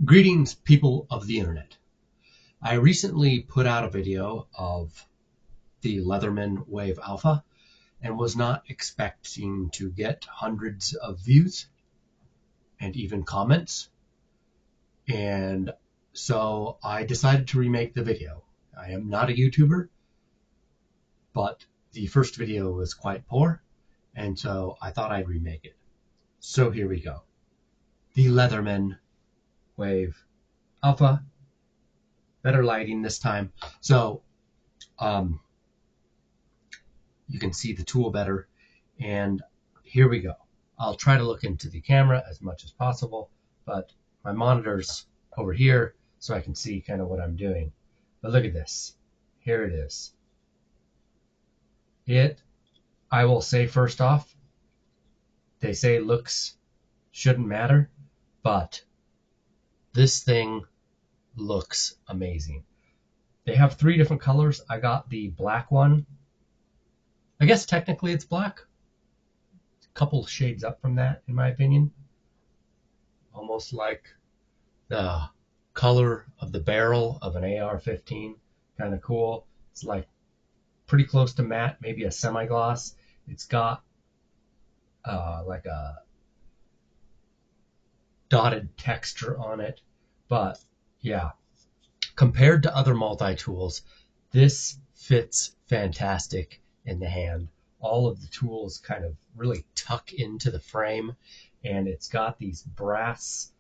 Greetings, people of the internet. I recently put out a video of the Leatherman Wave Alpha and was not expecting to get hundreds of views and even comments. And so I decided to remake the video. I am not a YouTuber, but the first video was quite poor, and so I thought I'd remake it. So here we go. The Leatherman Wave Alpha. Better lighting this time. So you can see the tool better. And here we go. I'll try to look into the camera as much as possible, but my monitor's over here so I can see kind of what I'm doing. But look at this. Here it is. I will say first off, they say looks shouldn't matter, but this thing looks amazing. They have 3 different colors. I got the black one. I guess technically it's black. A couple shades up from that, in my opinion. Almost like the color of the barrel of an AR-15. Kind of cool. It's like pretty close to matte, maybe a semi-gloss. It's got like a dotted texture on it. But yeah, compared to other multi-tools, this fits fantastic in the hand. All of the tools kind of really tuck into the frame, and it's got these brass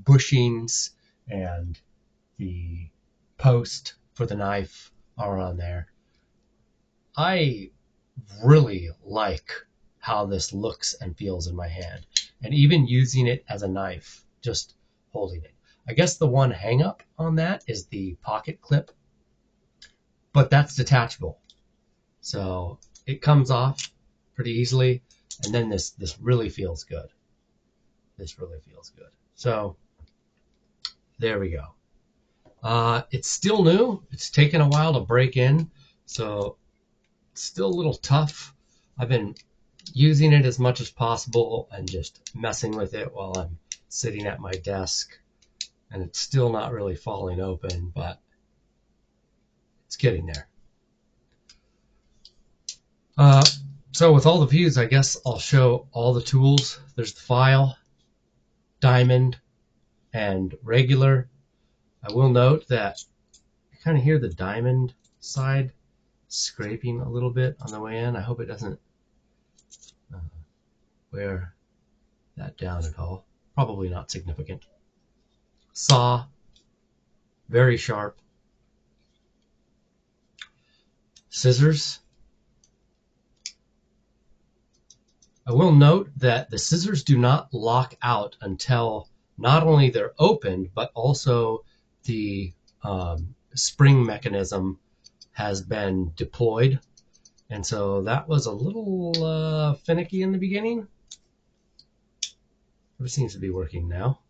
bushings, and the post for the knife are on there. I really like how this looks and feels in my hand, and even using it as a knife, just holding it. I guess the one hang up on that is the pocket clip, but that's detachable. So it comes off pretty easily, and then this really feels good. This really feels good. So there we go. It's still new. It's taken a while to break in, so it's still a little tough. I've been using it as much as possible and just messing with it while I'm sitting at my desk, and it's still not really falling open, but it's getting there. So with all the views, I guess I'll show all the tools. There's the file, diamond, and regular. I will note that you kind of hear the diamond side scraping a little bit on the way in. I hope it doesn't wear that down at all. Probably not significant. Saw, very sharp. Scissors. I will note that the scissors do not lock out until not only they're opened, but also the spring mechanism has been deployed. And so that was a little finicky in the beginning. It seems to be working now.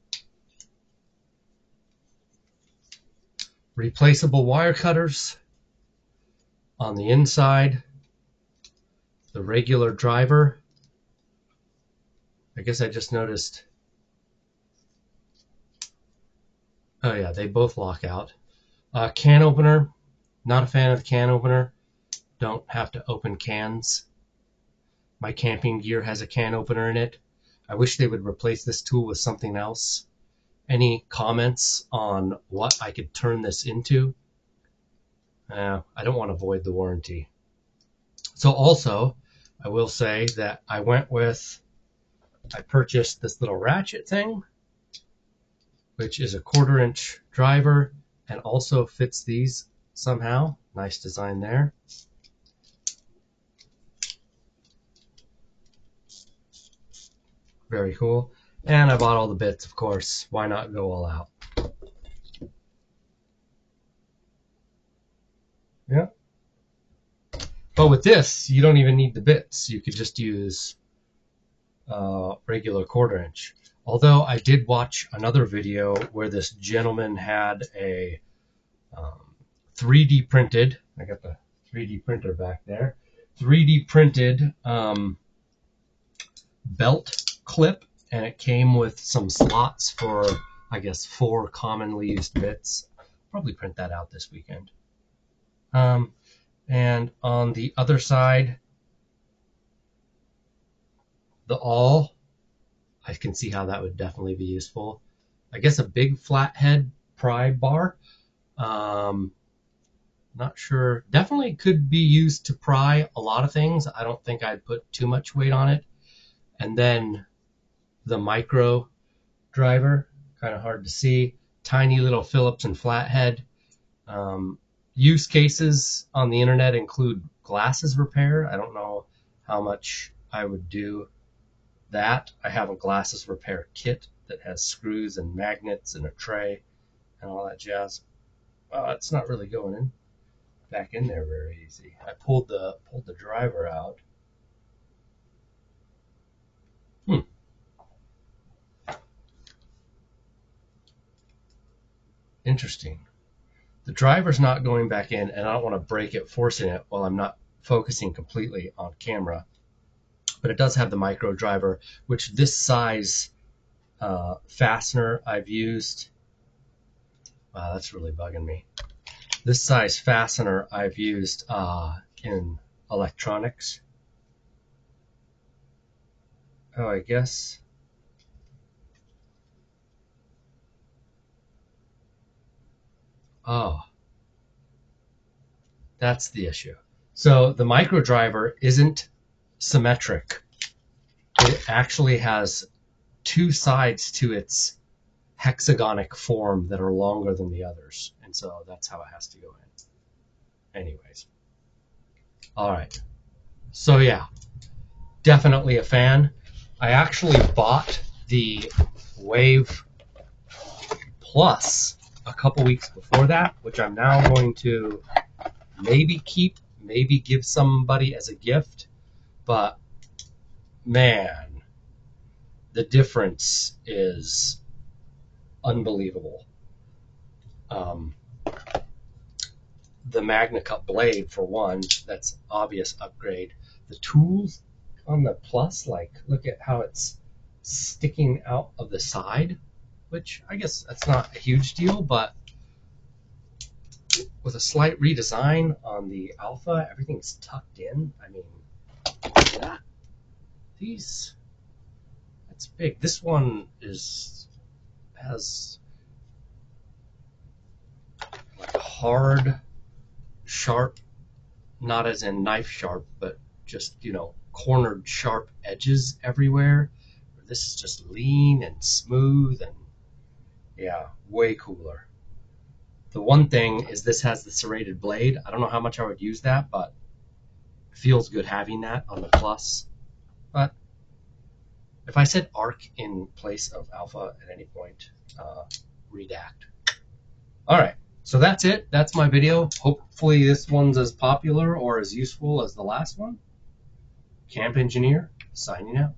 Replaceable wire cutters on the inside. The regular driver. I guess I just noticed. Oh yeah, they both lock out. Can opener. Not a fan of the can opener. Don't have to open cans. My camping gear has a can opener in it. I wish they would replace this tool with something else. Any comments on what I could turn this into? I don't want to void the warranty. So also, I will say that I purchased this little ratchet thing, which is a 1/4 inch driver and also fits these somehow. Nice design there. Very cool. And I bought all the bits, of course. Why not go all out? Yeah. But with this, you don't even need the bits. You could just use regular 1/4 inch. Although I did watch another video where this gentleman had a 3D printed, I got the 3D printer back there, 3D printed belt clip, and it came with some slots for I guess 4 commonly used bits. Probably print that out this weekend. And on the other side, the awl, I can see how that would definitely be useful. I guess a big flathead pry bar. Not sure. Definitely could be used to pry a lot of things. I don't think I'd put too much weight on it. And then the micro driver, kind of hard to see. Tiny little Phillips and flathead. Use cases on the internet include glasses repair. I don't know how much I would do that. I have a glasses repair kit that has screws and magnets and a tray and all that jazz. It's not really going in back in there very easy. I pulled the driver out. Interesting. The driver's not going back in, and I don't want to break it forcing it while I'm not focusing completely on camera. But it does have the micro driver, which this size fastener I've used. Wow, that's really bugging me. This size fastener I've used in electronics. Oh, I guess. Oh, that's the issue. So the micro driver isn't symmetric. It actually has 2 sides to its hexagonic form that are longer than the others. And so that's how it has to go in. Anyways. All right. So yeah, definitely a fan. I actually bought the Wave Plus a couple weeks before that, which I'm now going to maybe keep, maybe give somebody as a gift. But man, the difference is unbelievable. The Magna Cut blade, for one, that's obvious upgrade. The tools on the Plus, like, look at how it's sticking out of the side, which I guess that's not a huge deal, but with a slight redesign on the Alpha, everything's tucked in. I mean, that, that's big. This one has like a hard, sharp, not as in knife sharp, but just, cornered sharp edges everywhere. This is just lean and smooth and yeah, way cooler. The one thing is this has the serrated blade. I don't know how much I would use that, but it feels good having that on the Plus. But if I said ARC in place of Alpha at any point, redact. All right, so that's it. That's my video. Hopefully this one's as popular or as useful as the last one. Camp Engineer, signing out.